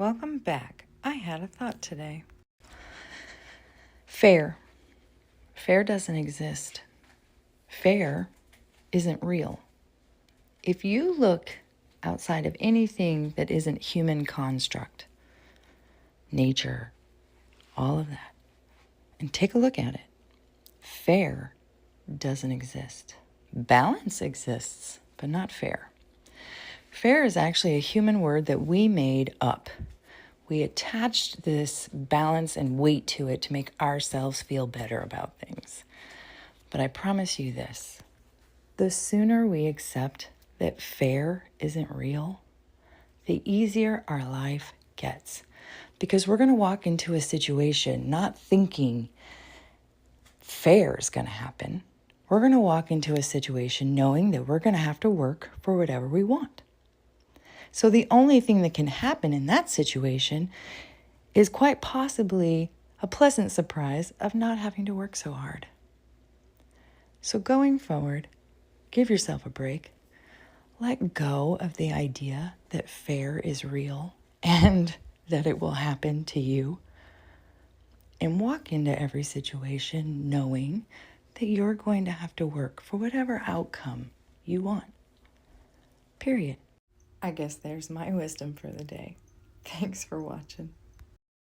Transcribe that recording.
welcome back. I had a thought today. Fair. Fair doesn't exist. Fair isn't real. If you look outside of anything that isn't human construct, nature, all of that, and take a look at it, fair doesn't exist. Balance exists, but not fair. Fair is actually a human word that we made up. We attached this balance and weight to it to make ourselves feel better about things. But I promise you this, the sooner we accept that fair isn't real, the easier our life gets. Because we're going to walk into a situation not thinking fair is going to happen. We're going to walk into a situation knowing that we're going to have to work for whatever we want. So the only thing that can happen in that situation is quite possibly a pleasant surprise of not having to work so hard. So going forward, give yourself a break. Let go of the idea that fair is real and that it will happen to you. And walk into every situation knowing that you're going to have to work for whatever outcome you want. Period. I guess there's my wisdom for the day. Thanks for watching.